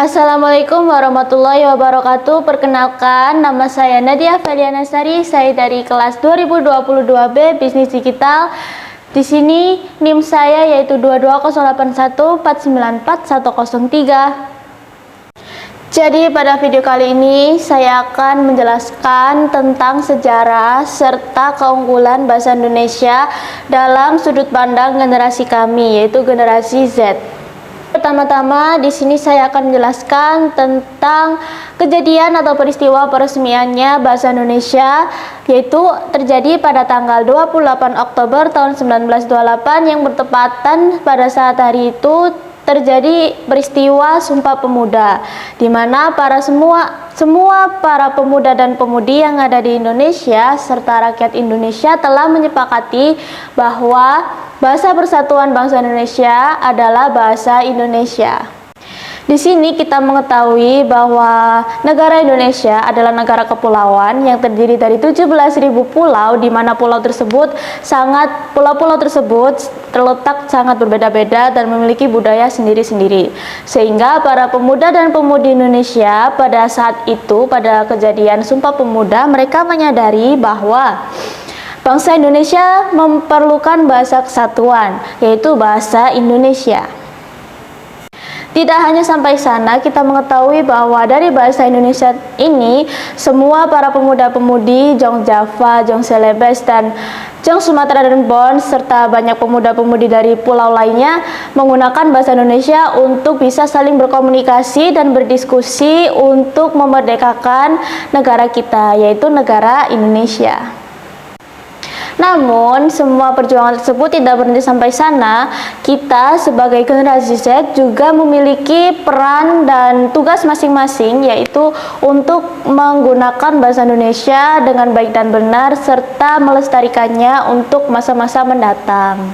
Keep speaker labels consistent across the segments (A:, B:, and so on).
A: Assalamualaikum warahmatullahi wabarakatuh. Perkenalkan, nama saya Nadia Feliana Sari. Saya dari kelas 2022B Bisnis Digital. Di sini NIM saya yaitu 22081494103. Jadi pada video kali ini saya akan menjelaskan tentang sejarah serta keunggulan bahasa Indonesia dalam sudut pandang generasi kami, yaitu generasi Z. Pertama-tama di sini saya akan menjelaskan tentang kejadian atau peristiwa peresmiannya bahasa Indonesia, yaitu terjadi pada tanggal 28 Oktober tahun 1928 yang bertepatan pada saat hari itu terjadi peristiwa Sumpah Pemuda, di mana semua para pemuda dan pemudi yang ada di Indonesia serta rakyat Indonesia telah menyepakati bahwa bahasa persatuan bangsa Indonesia adalah bahasa Indonesia. Di sini kita mengetahui bahwa negara Indonesia adalah negara kepulauan yang terdiri dari 17.000 pulau, di mana pulau-pulau tersebut terletak sangat berbeda-beda dan memiliki budaya sendiri-sendiri. Sehingga para pemuda dan pemudi Indonesia pada saat itu, pada kejadian Sumpah Pemuda, mereka menyadari bahwa bangsa Indonesia memerlukan bahasa kesatuan, yaitu bahasa Indonesia. Tidak hanya sampai sana, kita mengetahui bahwa dari bahasa Indonesia ini, semua para pemuda-pemudi Jong Java, Jong Celebes, dan Jong Sumatera dan Bon, serta banyak pemuda-pemudi dari pulau lainnya menggunakan bahasa Indonesia untuk bisa saling berkomunikasi dan berdiskusi untuk memerdekakan negara kita, yaitu negara Indonesia. Namun, semua perjuangan tersebut tidak berhenti sampai sana. Kita sebagai generasi Z juga memiliki peran dan tugas masing-masing, yaitu untuk menggunakan bahasa Indonesia dengan baik dan benar, serta melestarikannya untuk masa-masa mendatang.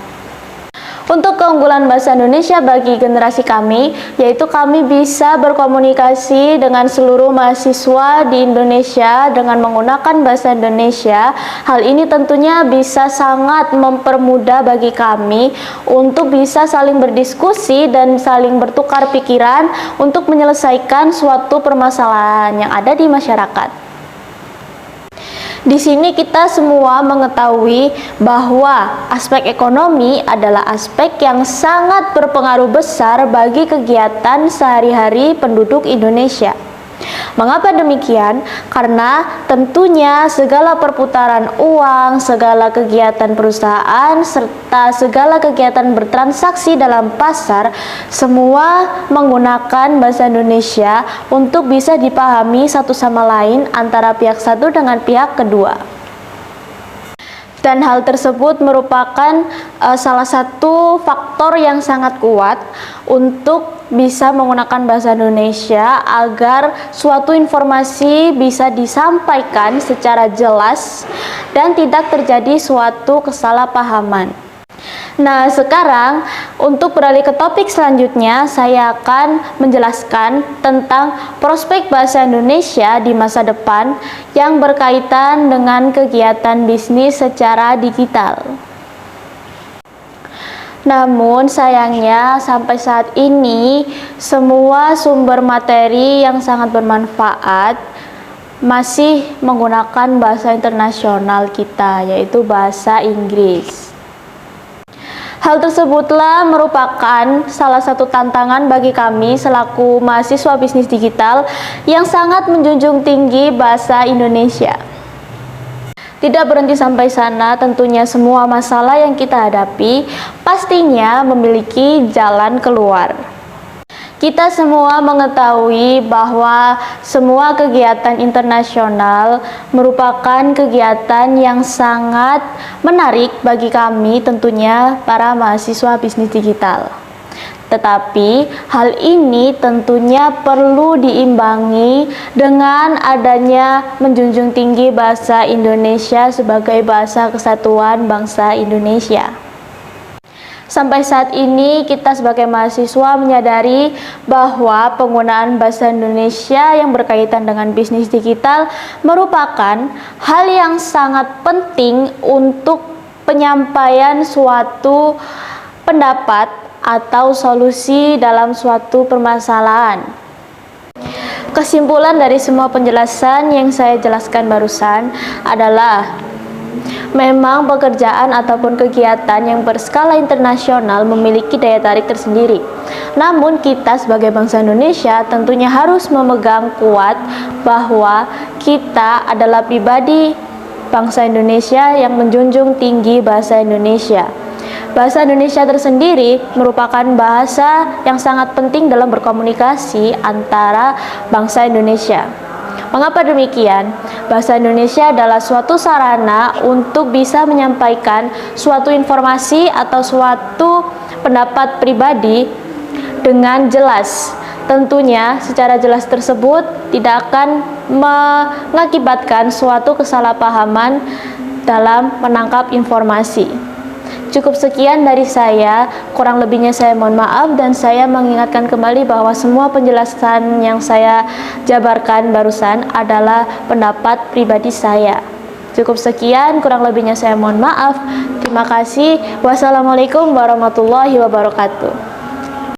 A: Untuk keunggulan bahasa Indonesia bagi generasi kami, yaitu kami bisa berkomunikasi dengan seluruh mahasiswa di Indonesia dengan menggunakan bahasa Indonesia. Hal ini tentunya bisa sangat mempermudah bagi kami untuk bisa saling berdiskusi dan saling bertukar pikiran untuk menyelesaikan suatu permasalahan yang ada di masyarakat. Di sini kita semua mengetahui bahwa aspek ekonomi adalah aspek yang sangat berpengaruh besar bagi kegiatan sehari-hari penduduk Indonesia. Mengapa demikian? Karena tentunya segala perputaran uang, segala kegiatan perusahaan, serta segala kegiatan bertransaksi dalam pasar, semua menggunakan bahasa Indonesia untuk bisa dipahami satu sama lain antara pihak satu dengan pihak kedua. Dan hal tersebut merupakan salah satu faktor yang sangat kuat untuk bisa menggunakan bahasa Indonesia agar suatu informasi bisa disampaikan secara jelas dan tidak terjadi suatu kesalahpahaman. Nah, sekarang untuk beralih ke topik selanjutnya, saya akan menjelaskan tentang prospek bahasa Indonesia di masa depan yang berkaitan dengan kegiatan bisnis secara digital. Namun sayangnya sampai saat ini semua sumber materi yang sangat bermanfaat masih menggunakan bahasa internasional kita, yaitu bahasa Inggris. Hal tersebutlah merupakan salah satu tantangan bagi kami selaku mahasiswa bisnis digital yang sangat menjunjung tinggi bahasa Indonesia. Tidak berhenti sampai sana, tentunya semua masalah yang kita hadapi pastinya memiliki jalan keluar. Kita semua mengetahui bahwa semua kegiatan internasional merupakan kegiatan yang sangat menarik bagi kami, tentunya para mahasiswa bisnis digital. Tetapi hal ini tentunya perlu diimbangi dengan adanya menjunjung tinggi bahasa Indonesia sebagai bahasa kesatuan bangsa Indonesia. Sampai saat ini kita sebagai mahasiswa menyadari bahwa penggunaan bahasa Indonesia yang berkaitan dengan bisnis digital merupakan hal yang sangat penting untuk penyampaian suatu pendapat atau solusi dalam suatu permasalahan. Kesimpulan dari semua penjelasan yang saya jelaskan barusan adalah memang pekerjaan ataupun kegiatan yang berskala internasional memiliki daya tarik tersendiri. Namun kita sebagai bangsa Indonesia tentunya harus memegang kuat bahwa kita adalah pribadi bangsa Indonesia yang menjunjung tinggi bahasa Indonesia. Bahasa Indonesia tersendiri merupakan bahasa yang sangat penting dalam berkomunikasi antara bangsa Indonesia. Mengapa demikian? Bahasa Indonesia adalah suatu sarana untuk bisa menyampaikan suatu informasi atau suatu pendapat pribadi dengan jelas. Tentunya secara jelas tersebut tidak akan mengakibatkan suatu kesalahpahaman dalam menangkap informasi. Cukup sekian dari saya, kurang lebihnya saya mohon maaf, dan saya mengingatkan kembali bahwa semua penjelasan yang saya jabarkan barusan adalah pendapat pribadi saya. Cukup sekian, kurang lebihnya saya mohon maaf. Terima kasih. Wassalamualaikum warahmatullahi wabarakatuh.